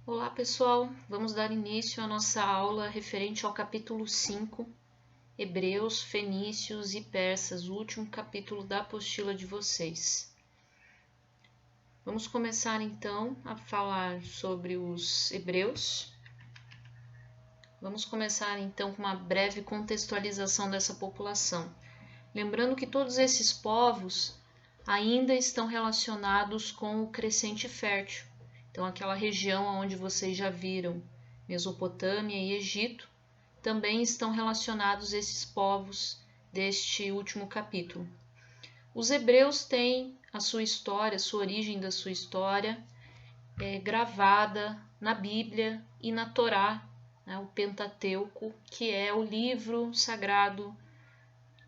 Olá pessoal, vamos dar início à nossa aula referente ao capítulo 5, Hebreus, Fenícios e Persas, o último capítulo da apostila de vocês. Vamos começar então a falar sobre os Hebreus. Vamos começar então com uma breve contextualização dessa população. Lembrando que todos esses povos ainda estão relacionados com o crescente fértil. Então, aquela região onde vocês já viram Mesopotâmia e Egito, também estão relacionados esses povos deste último capítulo. Os hebreus têm a sua história, a sua origem da sua história gravada na Bíblia e na Torá, né, o Pentateuco, que é o livro sagrado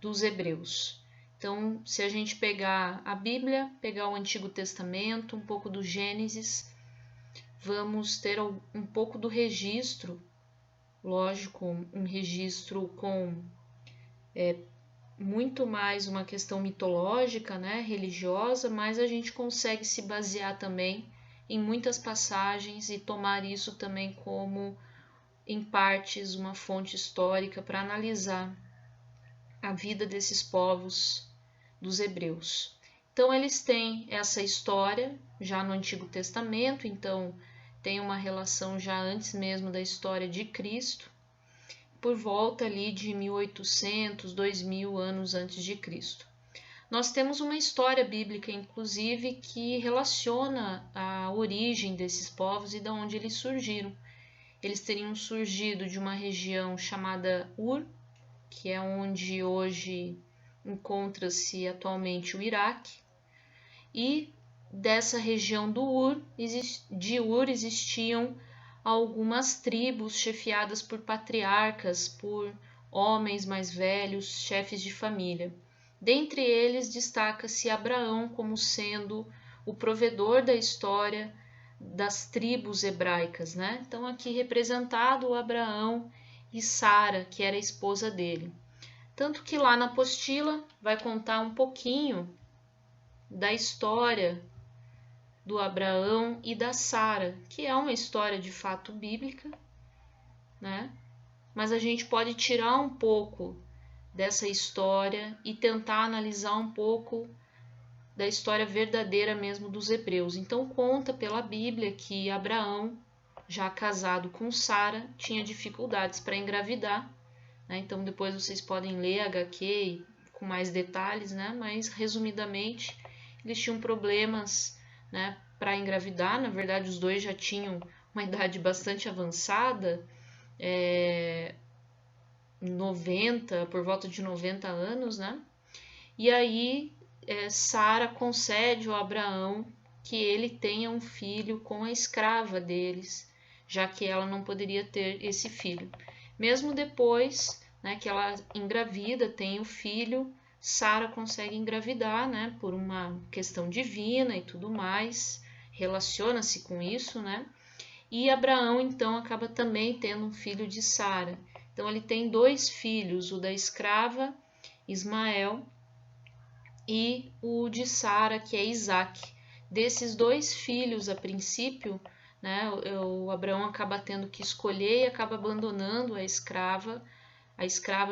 dos hebreus. Então, se a gente pegar a Bíblia, pegar o Antigo Testamento, um pouco do Gênesis, vamos ter um pouco do registro, lógico, um registro com muito mais uma questão mitológica, né, religiosa, mas a gente consegue se basear também em muitas passagens e tomar isso também como, em partes, uma fonte histórica para analisar a vida desses povos dos hebreus. Então, eles têm essa história já no Antigo Testamento, então tem uma relação já antes mesmo da história de Cristo, por volta ali de 1800, 2000 anos antes de Cristo. Nós temos uma história bíblica, inclusive, que relaciona a origem desses povos e de onde eles surgiram. Eles teriam surgido de uma região chamada Ur, que é onde hoje encontra-se atualmente o Iraque, e dessa região de Ur existiam algumas tribos chefiadas por patriarcas, por homens mais velhos, chefes de família. Dentre eles destaca-se Abraão como sendo o provedor da história das tribos hebraicas, né? Então aqui representado Abraão e Sara, que era a esposa dele. Tanto que lá na apostila vai contar um pouquinho da história do Abraão e da Sara, que é uma história de fato bíblica, né? Mas a gente pode tirar um pouco dessa história e tentar analisar um pouco da história verdadeira mesmo dos hebreus. Então conta pela Bíblia que Abraão, já casado com Sara, tinha dificuldades para engravidar, né? Então depois vocês podem ler HQ com mais detalhes, né? Mas resumidamente eles tinham problemas, né, para engravidar. Na verdade, os dois já tinham uma idade bastante avançada, 90, por volta de 90 anos, né? E aí Sara concede ao Abraão que ele tenha um filho com a escrava deles, já que ela não poderia ter esse filho. Mesmo depois, né, que ela engravida, tem o filho, Sara consegue engravidar, né, por uma questão divina e tudo mais, relaciona-se com isso, né? E Abraão então acaba também tendo um filho de Sara. Então ele tem dois filhos, o da escrava Ismael e o de Sara, que é Isaac. Desses dois filhos, a princípio, né, o Abraão acaba tendo que escolher e acaba abandonando a escrava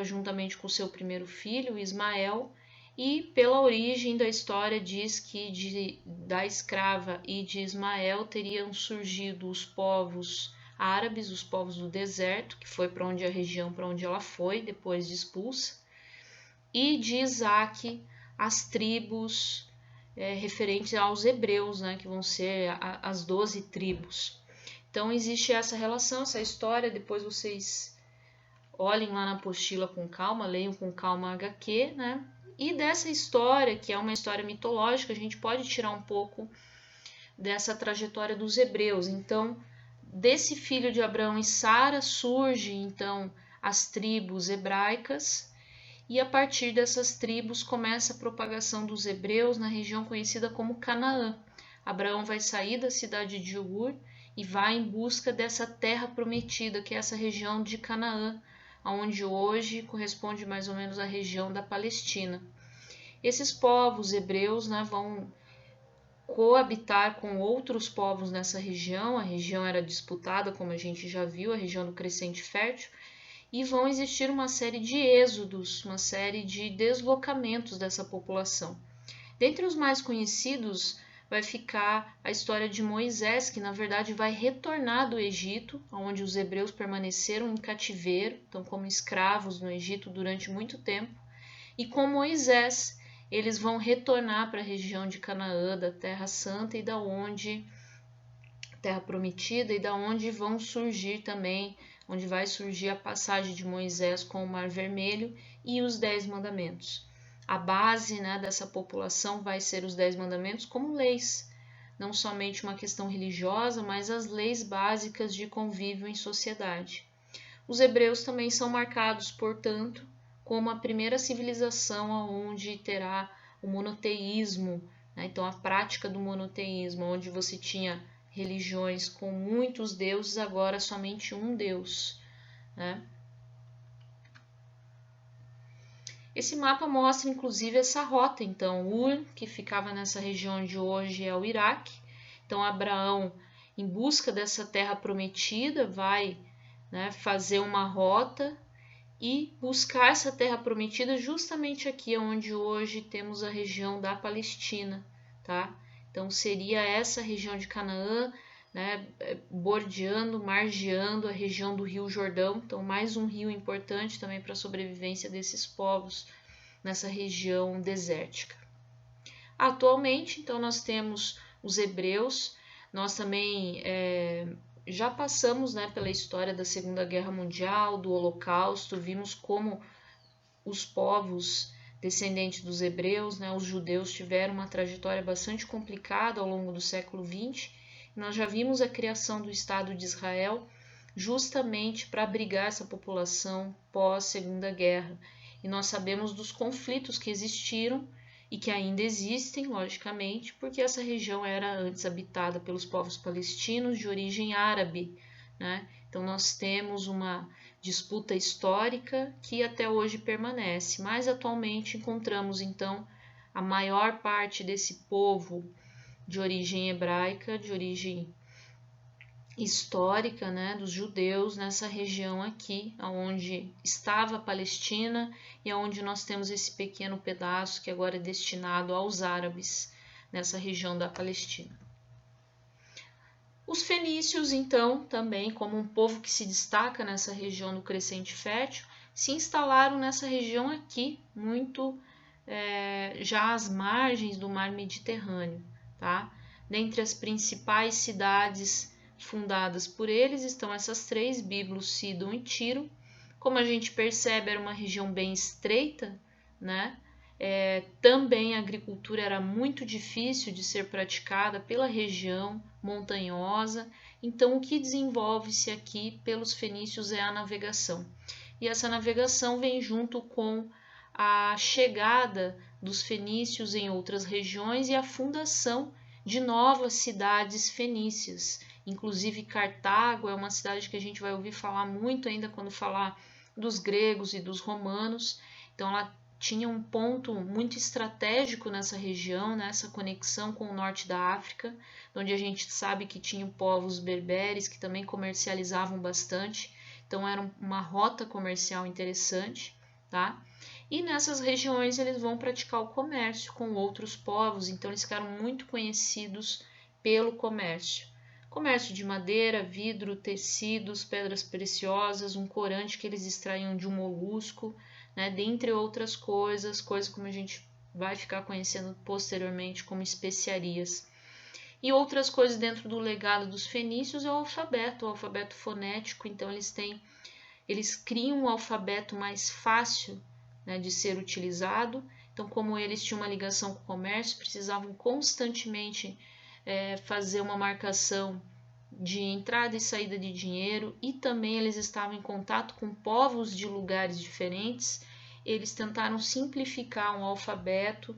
juntamente com seu primeiro filho, Ismael, e pela origem da história diz que da escrava e de Ismael teriam surgido os povos árabes, os povos do deserto, que foi para onde a região para onde ela foi depois de expulsa, e de Isaac as tribos referentes aos hebreus, né, que vão ser as 12 tribos. Então existe essa relação, essa história, depois vocês olhem lá na apostila com calma, leiam com calma a HQ, né? E dessa história, que é uma história mitológica, a gente pode tirar um pouco dessa trajetória dos hebreus. Então, desse filho de Abraão e Sara surge, então, as tribos hebraicas, e a partir dessas tribos começa a propagação dos hebreus na região conhecida como Canaã. Abraão vai sair da cidade de Ur e vai em busca dessa terra prometida, que é essa região de Canaã, onde hoje corresponde mais ou menos à região da Palestina. Esses povos hebreus, né, vão coabitar com outros povos nessa região. A região era disputada, como a gente já viu, a região do Crescente Fértil, e vão existir uma série de êxodos, uma série de deslocamentos dessa população. Dentre os mais conhecidos vai ficar a história de Moisés, que na verdade vai retornar do Egito, onde os hebreus permaneceram em cativeiro, então como escravos no Egito durante muito tempo, e com Moisés eles vão retornar para a região de Canaã, da Terra Santa e da onde Terra Prometida, e da onde vão surgir também, onde vai surgir a passagem de Moisés com o Mar Vermelho e os 10 mandamentos. A base, né, dessa população vai ser os 10 mandamentos como leis, não somente uma questão religiosa, mas as leis básicas de convívio em sociedade. Os hebreus também são marcados, portanto, como a primeira civilização onde terá o monoteísmo, né? Então a prática do monoteísmo, onde você tinha religiões com muitos deuses, agora somente um Deus, né? Esse mapa mostra inclusive essa rota, então Ur, que ficava nessa região de hoje é o Iraque. Então Abraão, em busca dessa terra prometida, vai, né, fazer uma rota e buscar essa terra prometida justamente aqui onde hoje temos a região da Palestina, tá? Então seria essa região de Canaã, né, bordeando, margeando a região do Rio Jordão, então mais um rio importante também para a sobrevivência desses povos nessa região desértica. Atualmente, então, nós temos os hebreus, nós também já passamos, né, pela história da Segunda Guerra Mundial, do Holocausto, vimos como os povos descendentes dos hebreus, né, os judeus, tiveram uma trajetória bastante complicada ao longo do século XX. Nós já vimos a criação do Estado de Israel justamente para abrigar essa população pós-Segunda Guerra. E nós sabemos dos conflitos que existiram e que ainda existem, logicamente, porque essa região era antes habitada pelos povos palestinos de origem árabe, né? Então nós temos uma disputa histórica que até hoje permanece, mas atualmente encontramos então a maior parte desse povo de origem hebraica, de origem histórica, né, dos judeus nessa região aqui, onde estava a Palestina e onde nós temos esse pequeno pedaço que agora é destinado aos árabes nessa região da Palestina. Os fenícios, então, também como um povo que se destaca nessa região do Crescente Fértil, se instalaram nessa região aqui, muito já às margens do mar Mediterrâneo, tá? Dentre as principais cidades fundadas por eles estão essas três, Biblos, Sidom e Tiro. Como a gente percebe, era uma região bem estreita, né? Também a agricultura era muito difícil de ser praticada pela região montanhosa, então o que desenvolve-se aqui pelos fenícios é a navegação. E essa navegação vem junto com a chegada dos fenícios em outras regiões e a fundação de novas cidades fenícias. Inclusive Cartago é uma cidade que a gente vai ouvir falar muito ainda quando falar dos gregos e dos romanos. Então ela tinha um ponto muito estratégico nessa região, nessa conexão com o norte da África, onde a gente sabe que tinha povos berberes que também comercializavam bastante. Então era uma rota comercial interessante, tá? E nessas regiões eles vão praticar o comércio com outros povos, então eles ficaram muito conhecidos pelo comércio. Comércio de madeira, vidro, tecidos, pedras preciosas, um corante que eles extraíam de um molusco, né, dentre outras coisas como a gente vai ficar conhecendo posteriormente como especiarias. E outras coisas dentro do legado dos fenícios é o alfabeto fonético, então eles criam um alfabeto mais fácil, né, de ser utilizado. Então, como eles tinham uma ligação com o comércio, precisavam constantemente fazer uma marcação de entrada e saída de dinheiro, e também eles estavam em contato com povos de lugares diferentes. Eles tentaram simplificar um alfabeto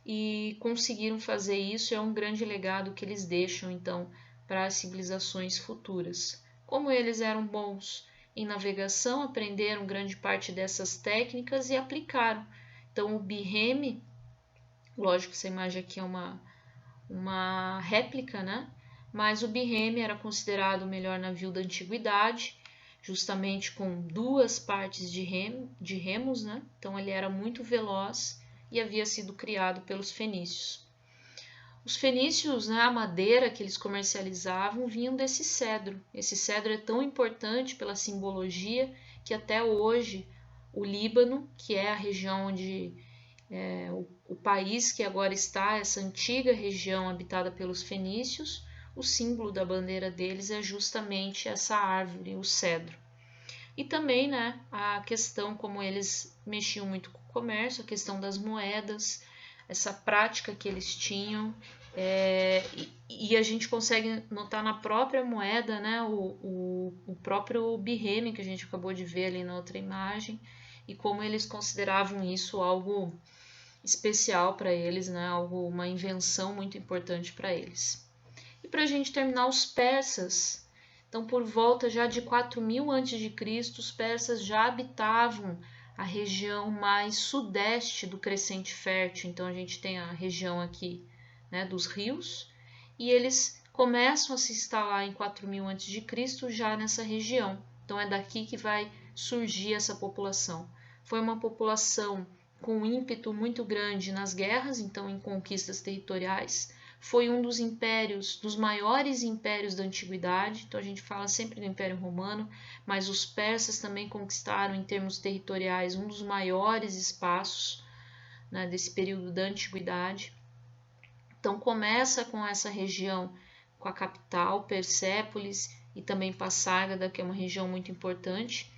e conseguiram fazer isso. É um grande legado que eles deixam então para as civilizações futuras. Como eles eram bons em navegação, aprenderam grande parte dessas técnicas e aplicaram. Então o birreme, lógico que essa imagem aqui é uma réplica, né? Mas o birreme era considerado o melhor navio da antiguidade, justamente com 2 partes de remos, né? Então ele era muito veloz e havia sido criado pelos fenícios. Os fenícios, né, a madeira que eles comercializavam vinham desse cedro. Esse cedro é tão importante pela simbologia que até hoje o Líbano, que é a região onde o país que agora está, essa antiga região habitada pelos fenícios, o símbolo da bandeira deles é justamente essa árvore, o cedro. E também, né, a questão como eles mexiam muito com o comércio, a questão das moedas, essa prática que eles tinham, e a gente consegue notar na própria moeda, né, o próprio birreme que a gente acabou de ver ali na outra imagem, e como eles consideravam isso algo especial para eles, né, uma invenção muito importante para eles. E para a gente terminar, os persas. Então, por volta já de 4000 a.C., os persas já habitavam a região mais sudeste do Crescente Fértil. Então, a gente tem a região aqui, né, dos rios, e eles começam a se instalar em 4000 a.C. já nessa região. Então, é daqui que vai surgir essa população. Foi uma população com um ímpeto muito grande nas guerras, então em conquistas territoriais. Foi um dos impérios, dos maiores impérios da antiguidade, então a gente fala sempre do Império Romano, mas os persas também conquistaram em termos territoriais um dos maiores espaços, né, desse período da antiguidade. Então começa com essa região, com a capital, Persépolis, e também Passárgada, que é uma região muito importante.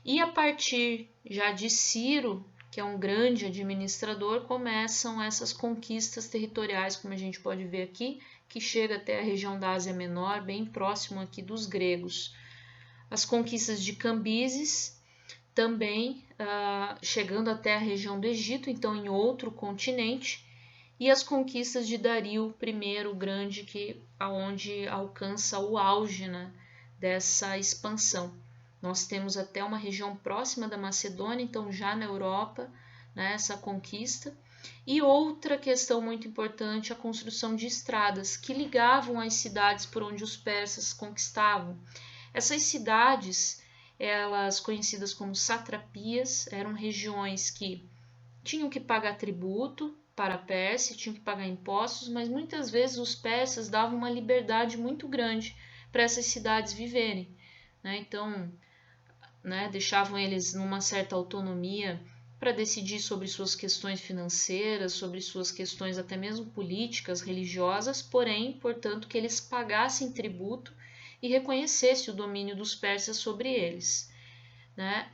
E a partir já de Ciro, que é um grande administrador, começam essas conquistas territoriais, como a gente pode ver aqui, que chega até a região da Ásia Menor, bem próximo aqui dos gregos. As conquistas de Cambises, também chegando até a região do Egito, então em outro continente, e as conquistas de Dario I, o Grande, que aonde alcança o auge, né, dessa expansão. Nós temos até uma região próxima da Macedônia, então já na Europa, né, essa conquista. E outra questão muito importante, a construção de estradas que ligavam as cidades por onde os persas conquistavam. Essas cidades, elas conhecidas como satrapias, eram regiões que tinham que pagar tributo para a Pérsia, tinham que pagar impostos, mas muitas vezes os persas davam uma liberdade muito grande para essas cidades viverem, né? Então, né, deixavam eles numa certa autonomia para decidir sobre suas questões financeiras, sobre suas questões até mesmo políticas, religiosas, porém, portanto, que eles pagassem tributo e reconhecessem o domínio dos persas sobre eles. Né?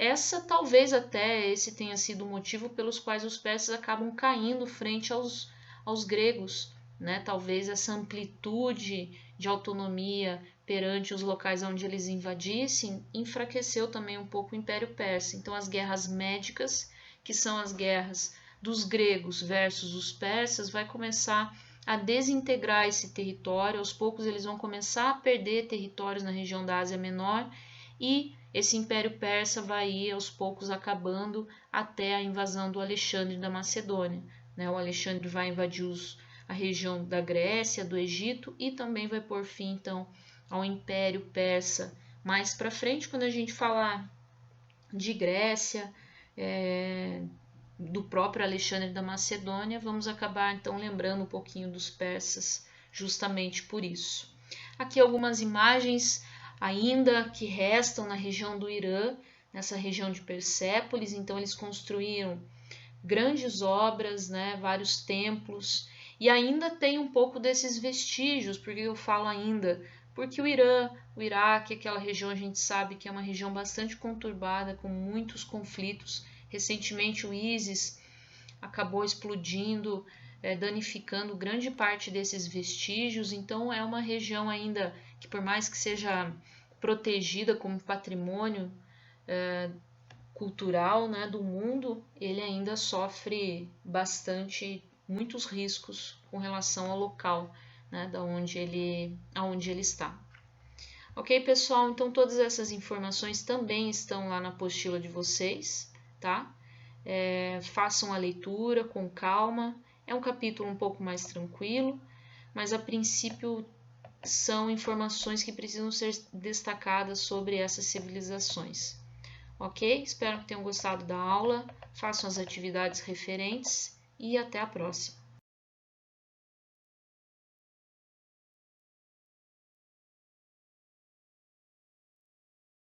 Talvez até esse tenha sido o motivo pelos quais os persas acabam caindo frente aos gregos. Né? Talvez essa amplitude de autonomia perante os locais onde eles invadissem enfraqueceu também um pouco o Império Persa. Então as guerras médicas, que são as guerras dos gregos versus os persas, vai começar a desintegrar esse território. Aos poucos eles vão começar a perder territórios na região da Ásia Menor e esse Império Persa vai ir aos poucos acabando até a invasão do Alexandre da Macedônia. Né? O Alexandre vai invadir a região da Grécia, do Egito e também vai pôr fim então ao Império Persa. Mais para frente, quando a gente falar de Grécia, do próprio Alexandre da Macedônia, vamos acabar então lembrando um pouquinho dos persas, justamente por isso. Aqui algumas imagens ainda que restam na região do Irã, nessa região de Persépolis. Então eles construíram grandes obras, né, vários templos, e ainda tem um pouco desses vestígios. Por que eu falo ainda? Porque o Irã, o Iraque, aquela região a gente sabe que é uma região bastante conturbada, com muitos conflitos. Recentemente o ISIS acabou explodindo, danificando grande parte desses vestígios. Então é uma região ainda que, por mais que seja protegida como patrimônio cultural, né, do mundo, ele ainda sofre muitos riscos com relação ao local, né, aonde ele está. Ok, pessoal? Então todas essas informações também estão lá na apostila de vocês, tá? Façam a leitura com calma. É um capítulo um pouco mais tranquilo, mas a princípio são informações que precisam ser destacadas sobre essas civilizações. Ok? Espero que tenham gostado da aula, façam as atividades referentes e até a próxima.